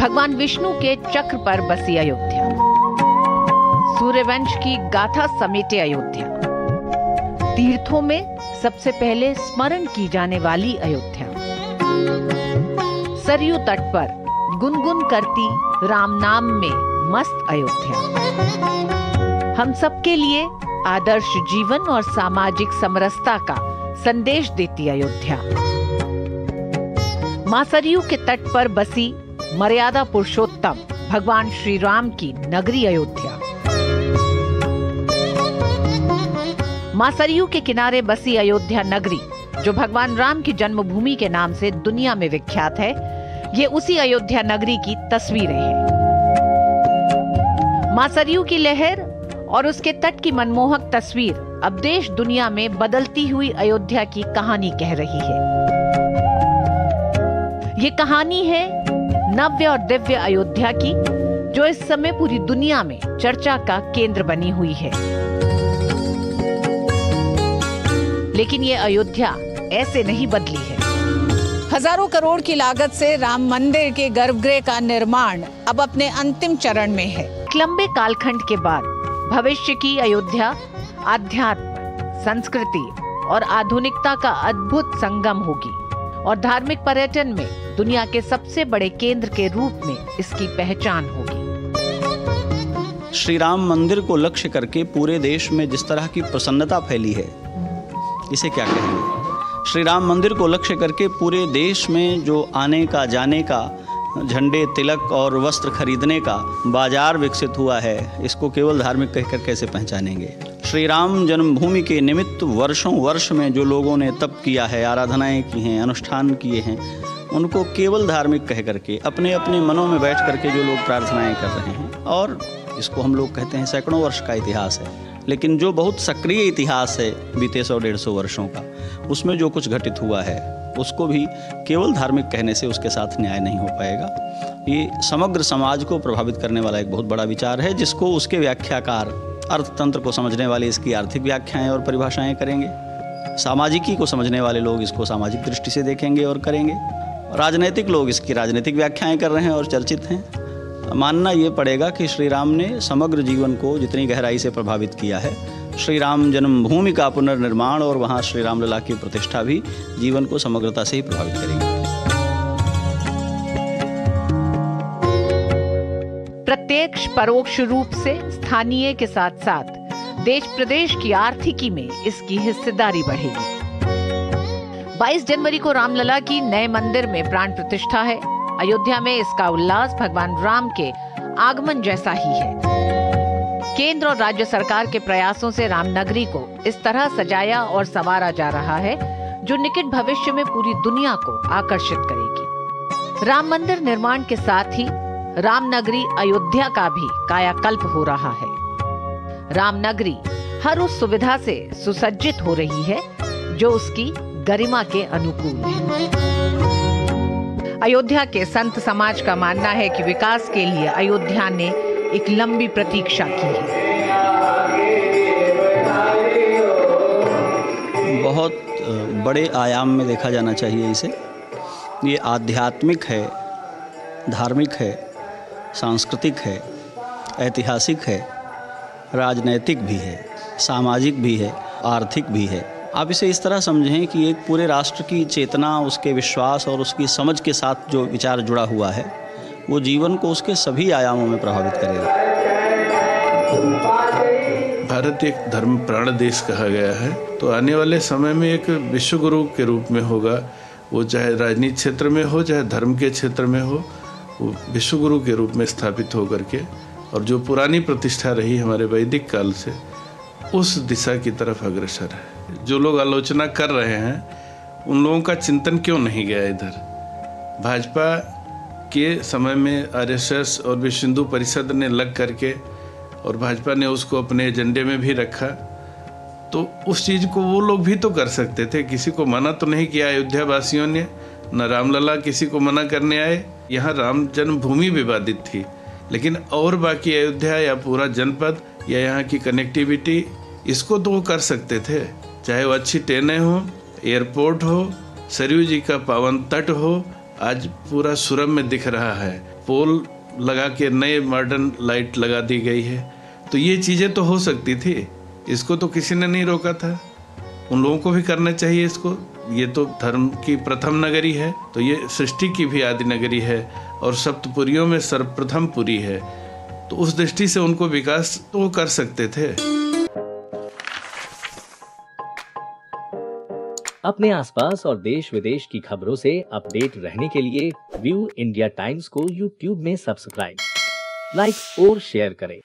भगवान विष्णु के चक्र पर बसी अयोध्या, सूर्यवंश की गाथा समेटे अयोध्या, तीर्थों में सबसे पहले स्मरण की जाने वाली अयोध्या, सरयू तट पर गुनगुन करती राम नाम में मस्त अयोध्या, हम सबके लिए आदर्श जीवन और सामाजिक समरसता का संदेश देती अयोध्या, मां सरयू के तट पर बसी मर्यादा पुरुषोत्तम भगवान श्री राम की नगरी अयोध्या, मां सरयू के किनारे बसी अयोध्या नगरी जो भगवान राम की जन्मभूमि के नाम से दुनिया में विख्यात है, ये उसी अयोध्या नगरी की तस्वीरें हैं। मां सरयू की लहर और उसके तट की मनमोहक तस्वीर अब देश दुनिया में बदलती हुई अयोध्या की कहानी कह रही है। ये कहानी है नव्य और दिव्य अयोध्या की, जो इस समय पूरी दुनिया में चर्चा का केंद्र बनी हुई है। लेकिन ये अयोध्या ऐसे नहीं बदली है। हजारों करोड़ की लागत से राम मंदिर के गर्भगृह का निर्माण अब अपने अंतिम चरण में है। एक लंबे कालखंड के बाद भविष्य की अयोध्या आध्यात्म, संस्कृति और आधुनिकता का अद्भुत संगम होगी और धार्मिक पर्यटन में दुनिया के सबसे बड़े केंद्र के रूप में इसकी पहचान होगी। श्री राम मंदिर को लक्ष्य करके पूरे देश में जिस तरह की प्रसन्नता फैली है, इसे क्या कहेंगे। श्री राम मंदिर को लक्ष्य करके पूरे देश में जो आने का, जाने का, झंडे, तिलक और वस्त्र खरीदने का बाजार विकसित हुआ है, इसको केवल धार्मिक कहकर कैसे पहचानेंगे। श्री राम जन्मभूमि के निमित्त वर्षों वर्ष में जो लोगों ने तप किया है, आराधनाएं की हैं, अनुष्ठान किए हैं, उनको केवल धार्मिक कह करके अपने अपने मनों में बैठ करके जो लोग प्रार्थनाएं कर रहे हैं, और इसको हम लोग कहते हैं सैकड़ों वर्ष का इतिहास है, लेकिन जो बहुत सक्रिय इतिहास है बीते 100-150 वर्षों का, उसमें जो कुछ घटित हुआ है उसको भी केवल धार्मिक कहने से उसके साथ न्याय नहीं हो पाएगा। ये समग्र समाज को प्रभावित करने वाला एक बहुत बड़ा विचार है, जिसको उसके व्याख्याकार अर्थतंत्र को समझने वाले इसकी आर्थिक व्याख्याएं और परिभाषाएं करेंगे, सामाजिकी को समझने वाले लोग इसको सामाजिक दृष्टि से देखेंगे और करेंगे, राजनीतिक लोग इसकी राजनीतिक व्याख्याएं कर रहे हैं और चर्चित हैं। मानना ये पड़ेगा कि श्री राम ने समग्र जीवन को जितनी गहराई से प्रभावित किया है, श्री राम जन्मभूमि का पुनर्निर्माण और वहाँ श्री रामलला की प्रतिष्ठा भी जीवन को समग्रता से ही प्रभावित करेगी। प्रत्यक्ष परोक्ष रूप से स्थानीय के साथ साथ देश प्रदेश की आर्थिकी में इसकी हिस्सेदारी बढ़ेगी। 22 जनवरी को रामलला की नए मंदिर में प्राण प्रतिष्ठा है। अयोध्या में इसका उल्लास भगवान राम के आगमन जैसा ही है। केंद्र और राज्य सरकार के प्रयासों से रामनगरी को इस तरह सजाया और संवारा जा रहा है जो निकट भविष्य में पूरी दुनिया को आकर्षित करेगी। राम मंदिर निर्माण के साथ ही रामनगरी अयोध्या का भी कायाकल्प हो रहा है। रामनगरी हर उस सुविधा से सुसज्जित हो रही है जो उसकी गरिमा के अनुकूल है। अयोध्या के संत समाज का मानना है कि विकास के लिए अयोध्या ने एक लंबी प्रतीक्षा की है। बहुत बड़े आयाम में देखा जाना चाहिए इसे। ये आध्यात्मिक है, धार्मिक है, सांस्कृतिक है, ऐतिहासिक है, राजनैतिक भी है, सामाजिक भी है, आर्थिक भी है। आप इसे इस तरह समझें कि एक पूरे राष्ट्र की चेतना, उसके विश्वास और उसकी समझ के साथ जो विचार जुड़ा हुआ है, वो जीवन को उसके सभी आयामों में प्रभावित करेगा। भारत एक धर्म प्राण देश कहा गया है, तो आने वाले समय में एक विश्व गुरु के रूप में होगा। वो चाहे राजनीति क्षेत्र में हो, चाहे धर्म के क्षेत्र में हो, वो विश्व गुरु के रूप में स्थापित होकर के, और जो पुरानी प्रतिष्ठा रही हमारे वैदिक काल से, उस दिशा की तरफ अग्रसर है। जो लोग आलोचना कर रहे हैं उन लोगों का चिंतन क्यों नहीं गया इधर। भाजपा के समय में आरएसएस और विश्व हिंदू परिषद ने लग करके, और भाजपा ने उसको अपने एजेंडे में भी रखा, तो उस चीज़ को वो लोग भी तो कर सकते थे। किसी को मना तो नहीं किया अयोध्या वासियों ने, न रामलला किसी को मना करने आए। यहाँ राम जन्मभूमि विवादित थी, लेकिन और बाकी अयोध्या या पूरा जनपद या यहाँ की कनेक्टिविटी, इसको तो वो कर सकते थे। चाहे वो अच्छी ट्रेनें हो, एयरपोर्ट हो, सरयू जी का पावन तट हो, आज पूरा सुरम में दिख रहा है। पोल लगा के नए मॉडर्न लाइट लगा दी गई है। तो ये चीज़ें तो हो सकती थी, इसको तो किसी ने नहीं रोका था। उन लोगों को भी करना चाहिए इसको। ये तो धर्म की प्रथम नगरी है, तो ये सृष्टि की भी आदि नगरी है और सप्तपुरियों में सर्वप्रथम पुरी है। तो उस दृष्टि से उनको विकास तो वो कर सकते थे। अपने आसपास और देश विदेश की खबरों से अपडेट रहने के लिए व्यू इंडिया टाइम्स को यूट्यूब में सब्सक्राइब, लाइक और शेयर करें।